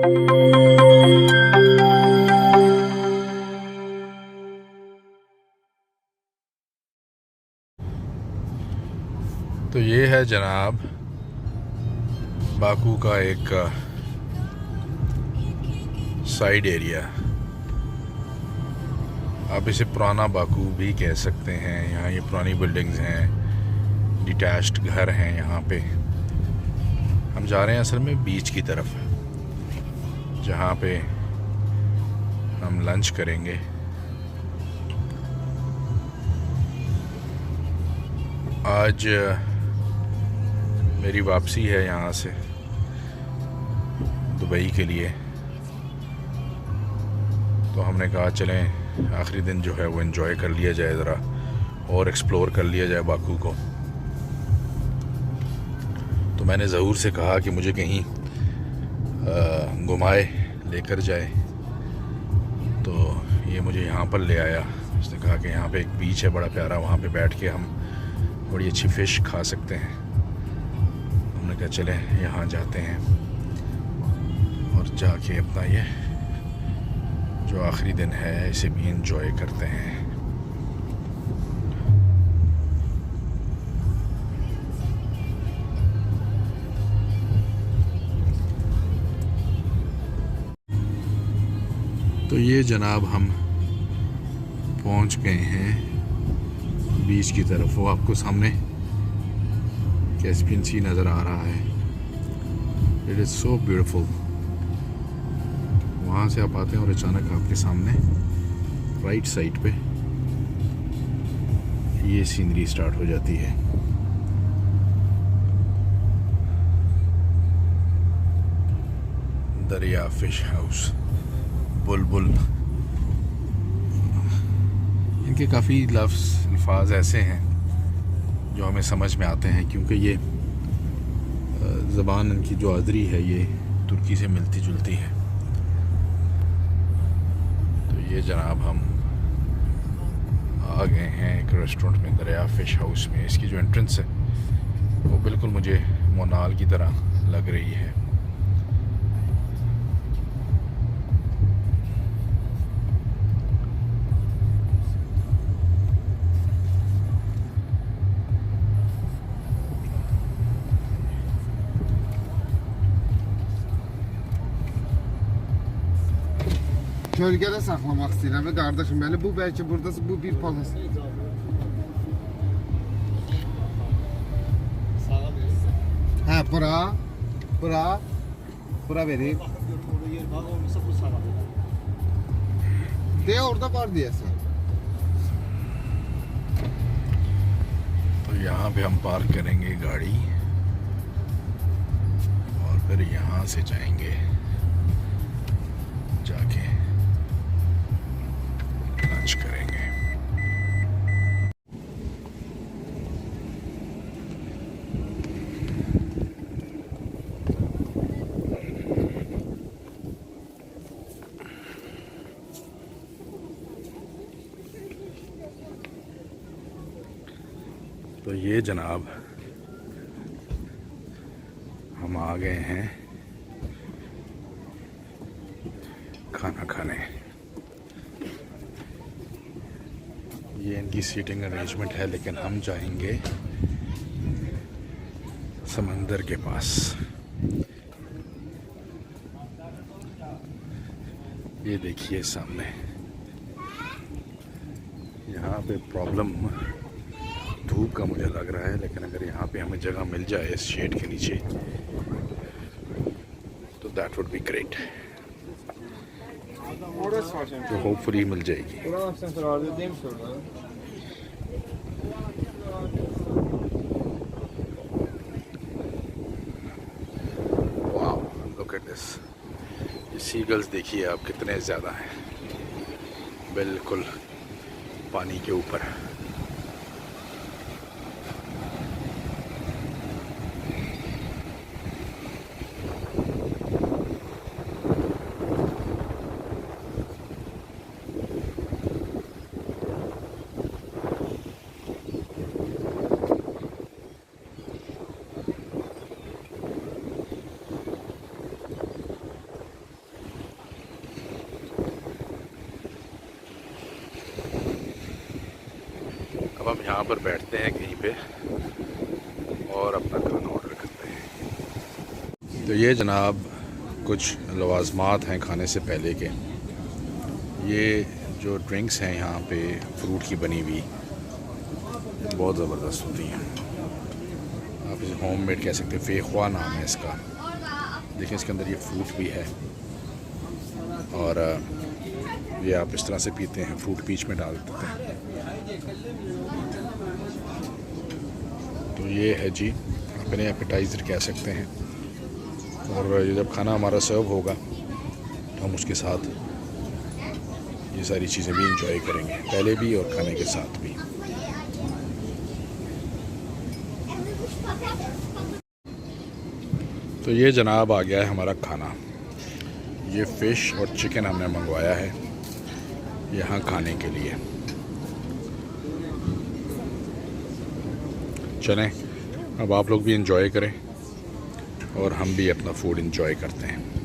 तो ये है जनाब बाकू का एक साइड एरिया। आप इसे पुराना बाकू भी कह सकते हैं। यहाँ ये पुरानी बिल्डिंग्स हैं, डिटैच्ड घर हैं यहाँ पे। हम जा रहे हैं असल में बीच की तरफ, जहाँ पे हम लंच करेंगे। आज मेरी वापसी है यहाँ से दुबई के लिए, तो हमने कहा चलें आखिरी दिन जो है वो एंजॉय कर लिया जाए, ज़रा और एक्सप्लोर कर लिया जाए बाकू को। तो मैंने ज़हूर से कहा कि मुझे कहीं घुमाए लेकर जाए, तो ये मुझे यहाँ पर ले आया। उसने कहा कि यहाँ पे एक बीच है बड़ा प्यारा, वहाँ पे बैठ के हम बड़ी अच्छी फ़िश खा सकते हैं। हमने कहा चलें यहाँ जाते हैं और जाके अपना ये जो आखिरी दिन है इसे भी एंजॉय करते हैं। तो ये जनाब हम पहुंच गए हैं बीच की तरफ। वो आपको सामने कैस्पियन सी नज़र आ रहा है। It is so beautiful. वहाँ से आप आते हैं और अचानक आपके सामने राइट साइड पे ये सीनरी स्टार्ट हो जाती है। दरिया फिश हाउस, बुलबुल, इनके काफ़ी अल्फाज ऐसे हैं जो हमें समझ में आते हैं, क्योंकि ये ज़बान इनकी जो अदरी है ये तुर्की से मिलती जुलती है। तो ये जनाब हम आ गए हैं एक रेस्टोरेंट में, दरिया फ़िश हाउस में। इसकी जो एंट्रेंस है वो बिल्कुल मुझे मोनाल की तरह लग रही है। Kölgədə saxlamaq istəyirəm və qardaşım, məli bu bəlkə buradası bu bir palas. Hə, bura vereyim. De orada var deyəsən. तो यहाँ पे हम पार्क करेंगे गाड़ी और फिर यहाँ से जाएंगे, जाके लंच करेंगे। तो ये जनाब हम आ गए हैं खाना खाने। ये इनकी सीटिंग अरेंजमेंट है, लेकिन हम जाएंगे समंदर के पास। ये देखिए सामने, यहाँ पे प्रॉब्लम धूप का मुझे लग रहा है, लेकिन अगर यहाँ पे हमें जगह मिल जाए इस शेड के नीचे तो दैट वुड बी ग्रेट। तो होपफुली मिल जाएगी। Wow, look at this. ये सीगल्स देखिए आप कितने ज़्यादा हैं, बिल्कुल पानी के ऊपर। यहाँ पर बैठते हैं कहीं पे और अपना खाना ऑर्डर करते हैं। तो ये जनाब कुछ लवाजमात हैं खाने से पहले के। ये जो ड्रिंक्स हैं यहाँ पे फ्रूट की बनी हुई, बहुत ज़बरदस्त होती हैं। आप इसे होम मेड कह सकते हैं, फेख्वा नाम है इसका। देखिए इसके अंदर ये फ्रूट भी है और ये आप इस तरह से पीते हैं, फ्रूट बीच में डाल देते हैं। तो ये है जी, अपने एपेटाइज़र कह सकते हैं। और ये जब खाना हमारा सर्व होगा तो हम उसके साथ ये सारी चीज़ें भी इंजॉय करेंगे, पहले भी और खाने के साथ भी। तो ये जनाब आ गया है हमारा खाना। ये फ़िश और चिकन हमने मंगवाया है यहाँ खाने के लिए। चलें अब आप लोग भी इंजॉय करें और हम भी अपना फूड इंजॉय करते हैं।